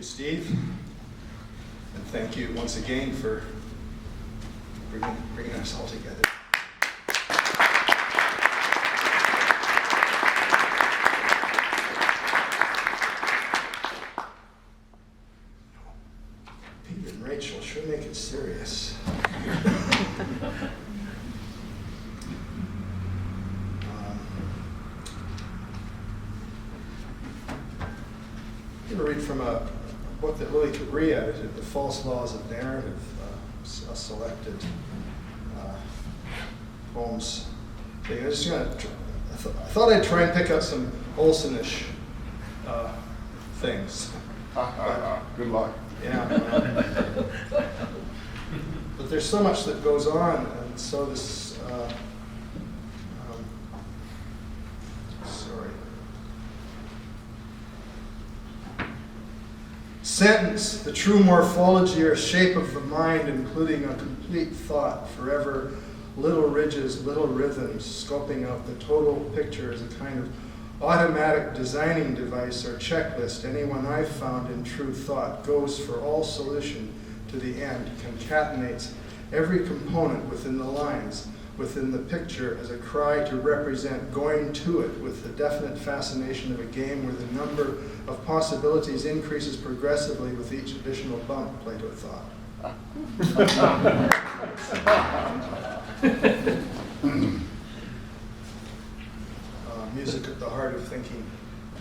you, Steve. And thank you once again for bringing us all together. Pete and Rachel sure make it serious. I'm going to read from a book that really could re-edited, The False Laws of Narrative, a selected poems. I thought I'd try and pick out some Olson-ish things. Good luck. Yeah. But there's so much that goes on, and so this. Sentence, the true morphology or shape of the mind, including a complete thought, forever little ridges, little rhythms, scoping out the total picture as a kind of automatic designing device or checklist. Anyone I've found in true thought goes for all solution to the end, concatenates every component within the lines, within the picture as a cry to represent going to it with the definite fascination of a game where the number of possibilities increases progressively with each additional bump, Plato thought. Music at the heart of thinking,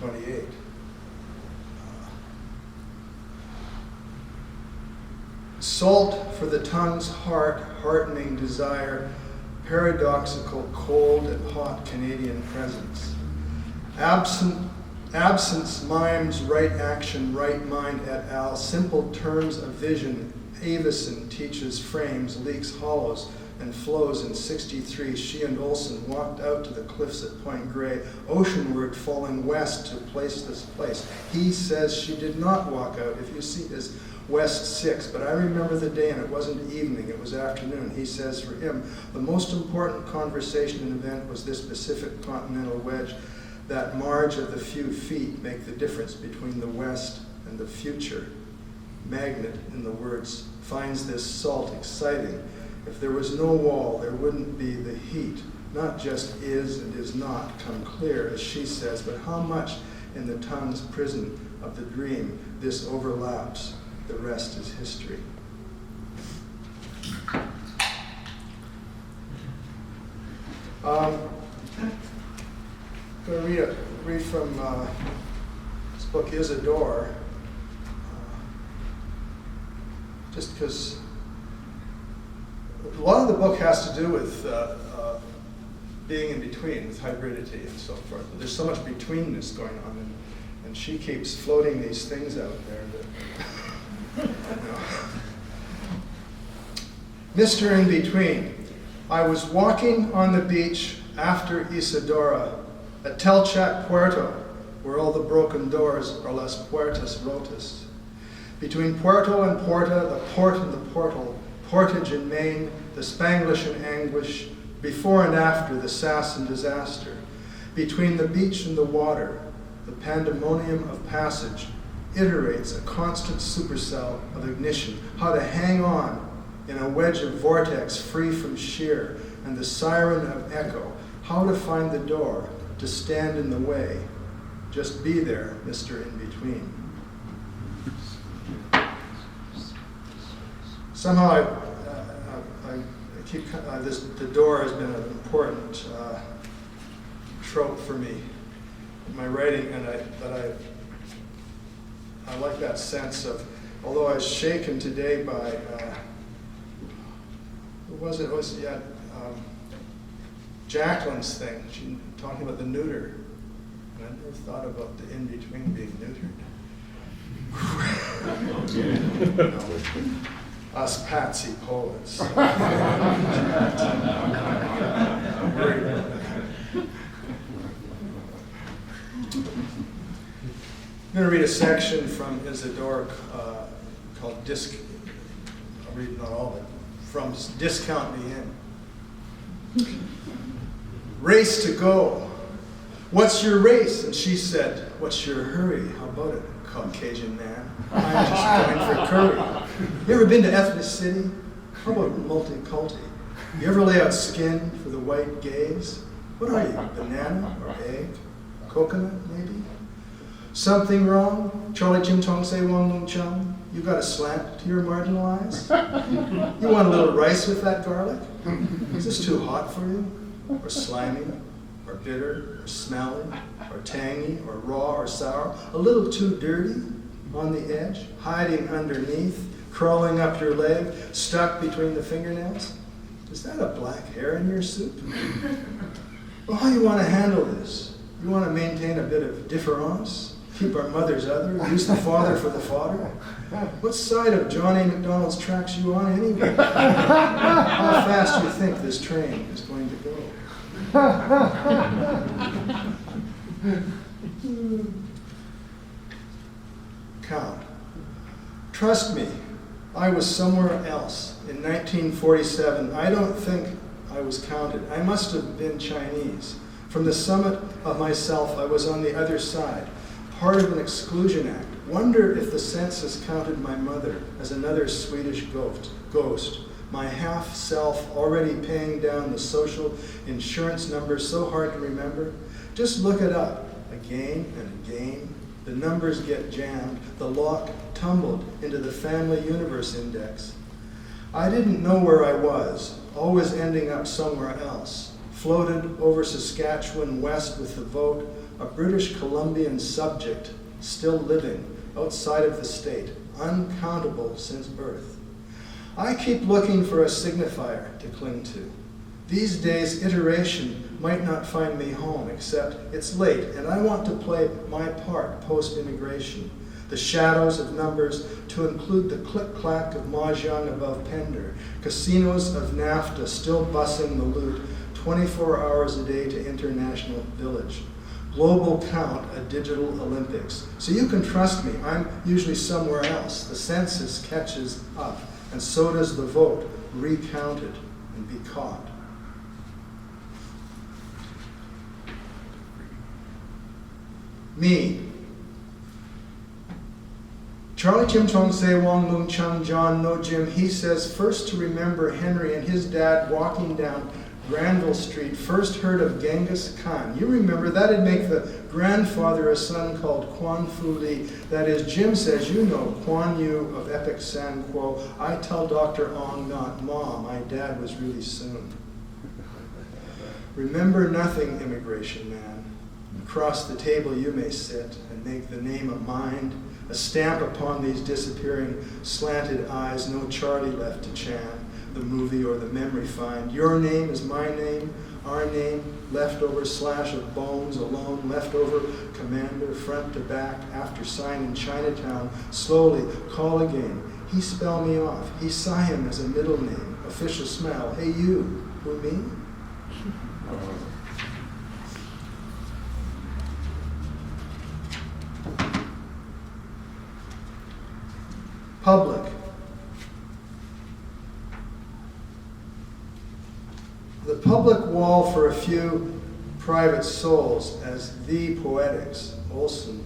28. Salt for the tongue's heart, heartening desire, paradoxical, cold and hot Canadian presence. Absence mimes right action, right mind et al. Simple terms of vision. Avison teaches frames, leaks hollows, and flows in 63. She and Olson walked out to the cliffs at Point Grey, oceanward falling west to place this place. He says she did not walk out. If you see his West 6, but I remember the day, and it wasn't evening, it was afternoon. He says for him, the most important conversation and event was this Pacific continental wedge. That marge of the few feet make the difference between the West and the future. Magnet, in the words, finds this salt exciting. If there was no wall, there wouldn't be the heat. Not just is and is not come clear, as she says, but how much in the tongue's prison of the dream this overlaps. The rest is history. I'm going to read from this book, Isadore, just because a lot of the book has to do with being in between, with hybridity and so forth. But there's so much betweenness going on, and she keeps floating these things out there that Mr. In Between. I was walking on the beach after Isadora at Telchac, Puerto, where all the broken doors are las puertas rotas. Between Puerto and Porta, the port and the portal, portage and main, the Spanglish and anguish, before and after the sass and disaster. Between the beach and the water, the pandemonium of passage, iterates a constant supercell of ignition, how to hang on in a wedge of vortex free from shear, and the siren of echo, how to find the door, to stand in the way, just be there, Mr. In Between. Somehow I keep, the door has been an important trope for me in my writing, and I like that sense of, although I was shaken today by, who was it? It was, Jacqueline's thing. She talking about the neuter. And I never thought about the in-between being neutered. Us patsy poets. I'm worried about that. I'm going to read a section from Isadore called I'll read not all of it, from Discount Me In. Race to go. What's your race? And she said, what's your hurry? How about it? Caucasian man. I'm just going for curry. You ever been to ethnic city? How about multiculti? You ever lay out skin for the white gaze? What are you, banana or egg? Coconut, maybe? Something wrong? Charlie Chim Chong Say Wong Lung Chung? You got a slant to your marginal eyes? You want a little rice with that garlic? Is this too hot for you? Or slimy? Or bitter? Or smelly? Or tangy? Or raw? Or sour? A little too dirty? On the edge? Hiding underneath? Crawling up your leg? Stuck between the fingernails? Is that a black hair in your soup? Well, how you want to handle this? You want to maintain a bit of difference? Keep our mother's other? Use the father for the fodder? What side of Johnny McDonald's tracks you on anyway? How fast do you think this train is going to go? Count. Trust me, I was somewhere else. In 1947, I don't think I was counted. I must have been Chinese. From the summit of myself, I was on the other side, part of an exclusion act. Wonder if the census counted my mother as another Swedish ghost, my half-self already paying down the social insurance numbers so hard to remember. Just look it up again and again. The numbers get jammed, the lock tumbled into the family universe index. I didn't know where I was, always ending up somewhere else. Floated over Saskatchewan west with the vote, a British Columbian subject, still living outside of the state, uncountable since birth. I keep looking for a signifier to cling to. These days, iteration might not find me home, except it's late, and I want to play my part post-immigration. The shadows of numbers to include the click-clack of mahjong above Pender, casinos of NAFTA still bussing the loot 24 hours a day to International Village. Global count, a digital Olympics. So you can trust me, I'm usually somewhere else. The census catches up, and so does the vote, recounted and be caught. Me. Charlie Chim Chong Say Wong Lung Chung John No Jim, he says first to remember Henry and his dad walking down Granville Street, first heard of Genghis Khan. You remember that'd make the grandfather a son called Quan Fu Lee. That is, Jim says, you know, Quan Yu of Epic San Quo. I tell Dr. Ong not Ma, my dad was really soon. Remember nothing, immigration man. Across the table you may sit and make the name a mind, a stamp upon these disappearing slanted eyes, no Charlie left to chant, the movie or the memory find. Your name is my name, our name, leftover slash of bones, alone, leftover, commander, front to back, after sign in Chinatown, slowly, call again. He spell me off, he sigh him as a middle name, official smell, hey you, who me? Public. The public wall for a few private souls as the Poetics, Olson,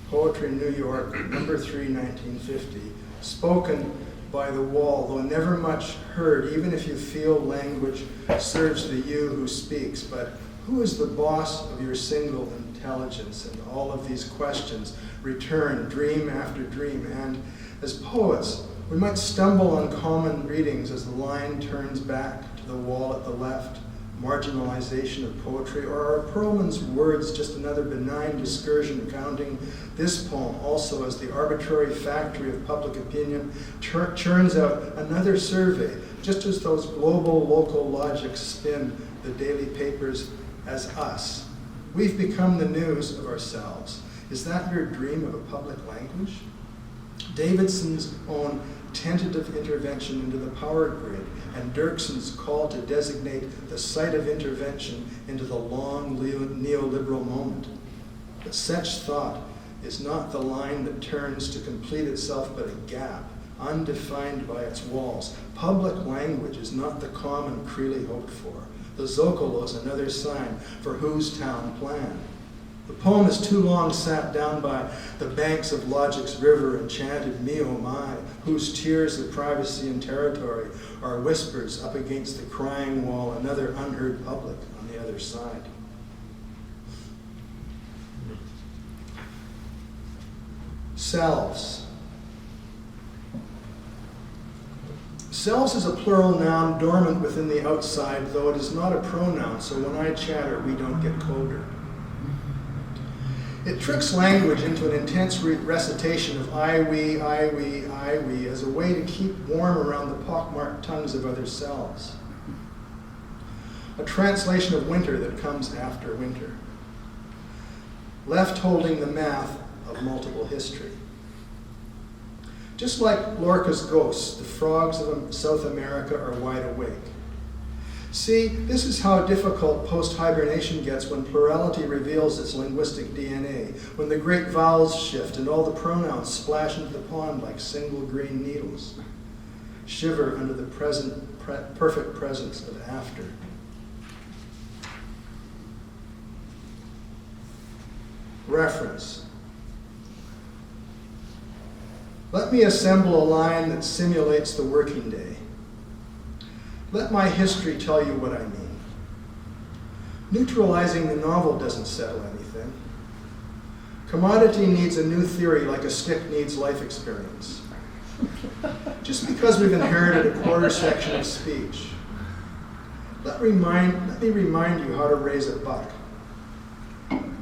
Poetry, New York, number 3, 1950, spoken by the wall, though never much heard, even if you feel language serves the you who speaks. But who is the boss of your single intelligence? And all of these questions return dream after dream. And as poets, we might stumble on common readings as the line turns back to the wall at the left, marginalization of poetry, or are Perlman's words just another benign discursion counting this poem also as the arbitrary factory of public opinion churns out another survey, just as those global local logics spin the daily papers as us. We've become the news of ourselves. Is that your dream of a public language? Davidson's own tentative intervention into the power grid and Dirkson's call to designate the site of intervention into the long neoliberal moment. But such thought is not the line that turns to complete itself, but a gap, undefined by its walls. Public language is not the common Creeley hoped for. The Zocalo is another sign for whose town plan. The poem is too long sat down by the banks of logic's river and chanted me oh my, whose tears of privacy and territory are whispers up against the crying wall, another unheard public on the other side. Selves. Selves is a plural noun dormant within the outside, though it is not a pronoun, so when I chatter, we don't get colder. It tricks language into an intense recitation of I, we, as a way to keep warm around the pockmarked tongues of other selves. A translation of winter that comes after winter. Left holding the math of multiple history. Just like Lorca's ghosts, the frogs of South America are wide awake. See, this is how difficult post-hibernation gets when plurality reveals its linguistic DNA, when the great vowels shift and all the pronouns splash into the pond like single green needles. Shiver under the perfect presence of after. Reference. Let me assemble a line that simulates the working day. Let my history tell you what I mean. Neutralizing the novel doesn't settle anything. Commodity needs a new theory like a stick needs life experience. Just because we've inherited a quarter section of speech. Let me remind you how to raise a buck.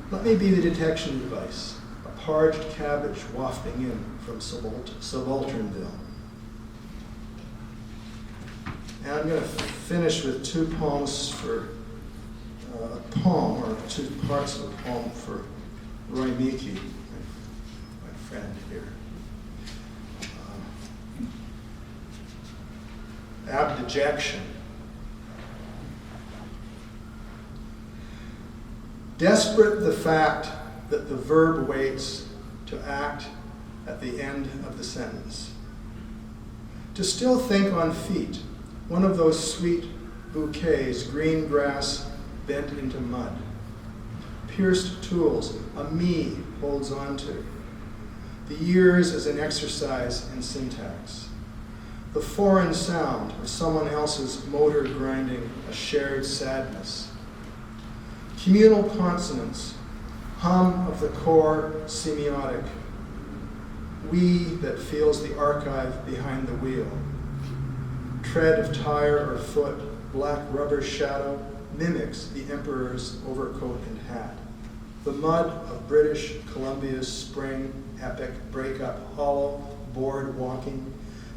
Let me be the detection device, a parched cabbage wafting in from Subalternville. And I'm going to finish with two poems for a poem, or two parts of a poem for Roy Meeke, my friend here. Abdejection. Desperate the fact that the verb waits to act at the end of the sentence. To still think on feet, one of those sweet bouquets, green grass bent into mud. Pierced tools, a me holds on to. The years as an exercise in syntax. The foreign sound of someone else's motor grinding a shared sadness. Communal consonants, hum of the core semiotic. We that feels the archive behind the wheel. Tread of tire or foot, black rubber shadow, mimics the emperor's overcoat and hat. The mud of British Columbia's spring, epic, breakup, hollow, bored walking,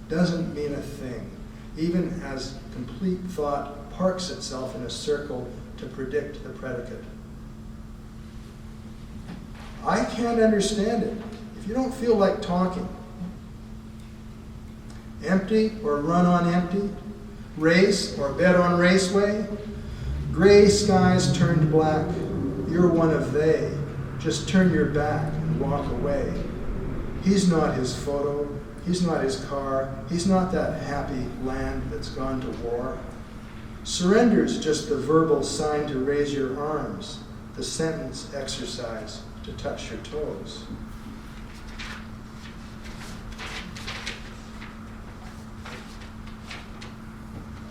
doesn't mean a thing, even as complete thought parks itself in a circle to predict the predicate. I can't understand it. If you don't feel like talking, empty or run on empty, race or bet on raceway, gray skies turned black, you're one of they. Just turn your back and walk away. He's not his photo, he's not his car, he's not that happy land that's gone to war. Surrender's just the verbal sign to raise your arms, the sentence exercise to touch your toes.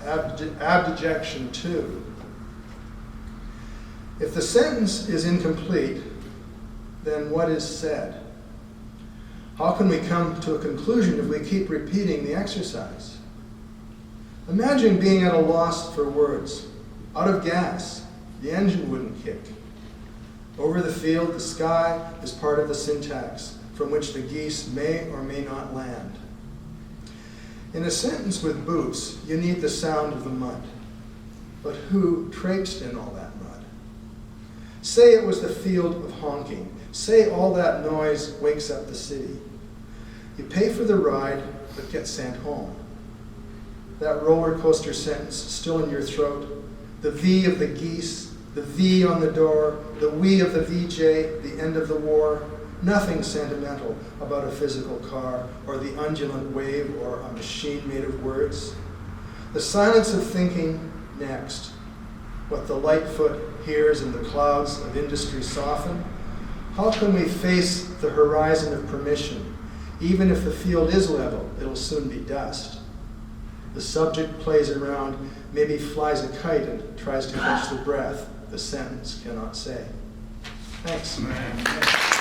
Abdejection 2. If the sentence is incomplete, then what is said? How can we come to a conclusion if we keep repeating the exercise? Imagine being at a loss for words. Out of gas, the engine wouldn't kick. Over the field, the sky is part of the syntax from which the geese may or may not land. In a sentence with boots, you need the sound of the mud. But who traipsed in all that mud? Say it was the field of honking. Say all that noise wakes up the city. You pay for the ride, but get sent home. That roller coaster sentence still in your throat. The V of the geese, the V on the door, the we of the VJ, the end of the war. Nothing sentimental about a physical car or the undulant wave or a machine made of words. The silence of thinking next. What the light foot hears in the clouds of industry soften. How can we face the horizon of permission? Even if the field is level, it'll soon be dust. The subject plays around, maybe flies a kite and tries to catch the breath the sentence cannot say. Thanks.